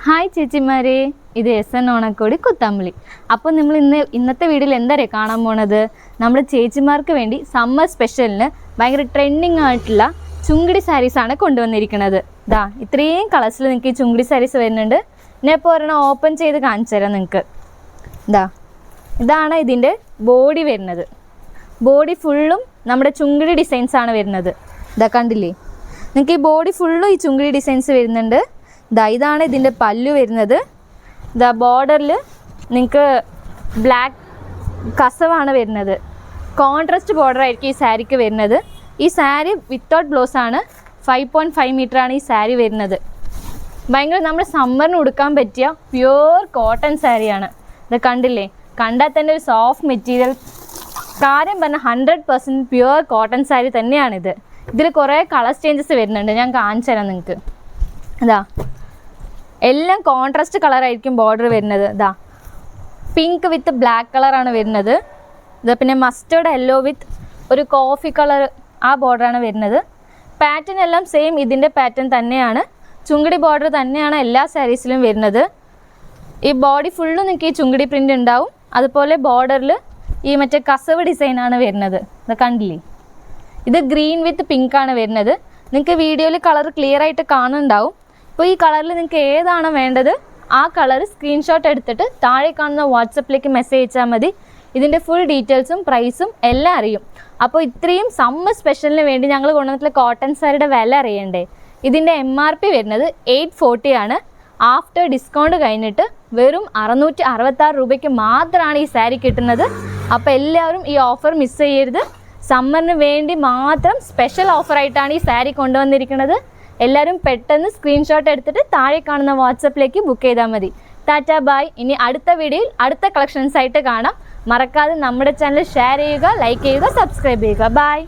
Hi ചേച്ചിമാരെ, ഇത് SN ഓണക്കോടി കുത്താമ്പളി. അപ്പോൾ നമ്മൾ ഇന്നത്തെ വീഡിയോയിൽ എന്താ കാണാൻ പോണത്, നമ്മുടെ ചേച്ചിമാർക്ക് വേണ്ടി സമ്മർ സ്പെഷ്യലിന് ഭയങ്കര ട്രെൻഡിങ് ആയിട്ടുള്ള ചുങ്കിടി സാരീസാണ് കൊണ്ടുവന്നിരിക്കുന്നത്. ഇതാ ഇത്രയും കളേഴ്സിൽ നിങ്ങൾക്ക് ഈ ചുങ്കിടി സാരീസ് വരുന്നുണ്ട്. ഞാൻ ഇപ്പോൾ ഒരെണ്ണം ഓപ്പൺ ചെയ്ത് കാണിച്ചു തരാം നിങ്ങൾക്ക്. ഇതാണ് ഇതിൻ്റെ ബോഡി വരുന്നത്. ബോഡി ഫുള്ളും നമ്മുടെ ചുങ്കിടി ഡിസൈൻസാണ് വരുന്നത്. ഇതാ കണ്ടില്ലേ, നിങ്ങൾക്ക് ഈ ബോഡി ഫുള്ളും ഈ ചുങ്കിടി ഡിസൈൻസ് വരുന്നുണ്ട്. ഇതാണ് ഇതിൻ്റെ പല്ലു വരുന്നത്. ബോർഡറിൽ നിങ്ങൾക്ക് ബ്ലാക്ക് കസവാണ് വരുന്നത്. കോൺട്രാസ്റ്റ് ബോർഡർ ആയിരിക്കും ഈ സാരിക്ക് വരുന്നത്. ഈ സാരി വിത്തൗട്ട് ബ്ലൗസാണ്. 5.5 മീറ്ററാണ് ഈ സാരി വരുന്നത്. ഭയങ്കര നമ്മൾ സമ്മറിന് ഉടുക്കാൻ പറ്റിയ പ്യുവർ കോട്ടൺ സാരിയാണ്. ഇത് കണ്ടില്ലേ, കണ്ടാൽ തന്നെ ഒരു സോഫ്റ്റ് മെറ്റീരിയൽ. കാര്യം പറഞ്ഞാൽ 100% പ്യുവർ കോട്ടൺ സാരി തന്നെയാണിത്. ഇതിൽ കുറേ കളർ ചേഞ്ചസ് വരുന്നുണ്ട്, ഞാൻ കാണിച്ചു തരാം നിങ്ങൾക്ക്. എല്ലാം കോൺട്രാസ്റ്റ് കളറായിരിക്കും ബോർഡർ വരുന്നത്. പിങ്ക് വിത്ത് ബ്ലാക്ക് കളറാണ് വരുന്നത്. പിന്നെ മസ്റ്റേർഡ് യെല്ലോ വിത്ത് ഒരു കോഫി കളർ, ആ ബോർഡറാണ് വരുന്നത്. പാറ്റേൺ എല്ലാം സെയിം ഇതിൻ്റെ പാറ്റേൺ തന്നെയാണ്. ചുങ്കിടി ബോർഡർ തന്നെയാണ് എല്ലാ സാരീസിലും വരുന്നത്. ഈ ബോഡി ഫുള്ളും നിങ്ങൾക്ക് ഈ ചുങ്കിടി പ്രിൻ്റ് ഉണ്ടാവും. അതുപോലെ ബോർഡറിൽ ഈ മറ്റേ കസവ് ഡിസൈനാണ് വരുന്നത്. ഇത് കണ്ടില്ലേ, ഇത് ഗ്രീൻ വിത്ത് പിങ്ക് ആണ് വരുന്നത്. നിങ്ങൾക്ക് വീഡിയോയിൽ കളർ ക്ലിയർ ആയിട്ട് കാണുന്നുണ്ടാവും. അപ്പോൾ ഈ കളറിൽ നിങ്ങൾക്ക് ഏതാണോ വേണ്ടത് ആ കളർ സ്ക്രീൻഷോട്ട് എടുത്തിട്ട് താഴെ കാണുന്ന വാട്സപ്പിലേക്ക് മെസ്സേജ് അയച്ചാൽ മതി. ഇതിൻ്റെ ഫുൾ ഡീറ്റെയിൽസും പ്രൈസും എല്ലാം അറിയും. അപ്പോൾ ഇത്രയും സമ്മർ സ്പെഷ്യലിന് വേണ്ടി ഞങ്ങൾ കൊണ്ടുവന്നിട്ടുള്ള കോട്ടൺ സാരിയുടെ വില അറിയണ്ടേ. ഇതിൻ്റെ MRP വരുന്നത് 840 ആണ്. ആഫ്റ്റർ ഡിസ്കൗണ്ട് കഴിഞ്ഞിട്ട് വെറും 666 രൂപയ്ക്ക് മാത്രമാണ് ഈ സാരി കിട്ടുന്നത്. അപ്പോൾ എല്ലാവരും ഈ ഓഫർ മിസ് ചെയ്യരുത്. സമ്മറിന് വേണ്ടി മാത്രം സ്പെഷ്യൽ ഓഫറായിട്ടാണ് ഈ സാരി കൊണ്ടുവന്നിരിക്കുന്നത്. എല്ലാവരും പെട്ടെന്ന് സ്ക്രീൻഷോട്ട് എടുത്തിട്ട് താഴെ കാണുന്ന വാട്സപ്പിലേക്ക് ബുക്ക് ചെയ്താൽ മതി. ടാറ്റ ബൈ. ഇനി അടുത്ത വീഡിയോയിൽ അടുത്ത കളക്ഷൻസ് ആയിട്ട് കാണാം. മറക്കാതെ നമ്മുടെ ചാനൽ ഷെയർ ചെയ്യുക, ലൈക്ക് ചെയ്യുക, സബ്സ്ക്രൈബ് ചെയ്യുക. ബൈ.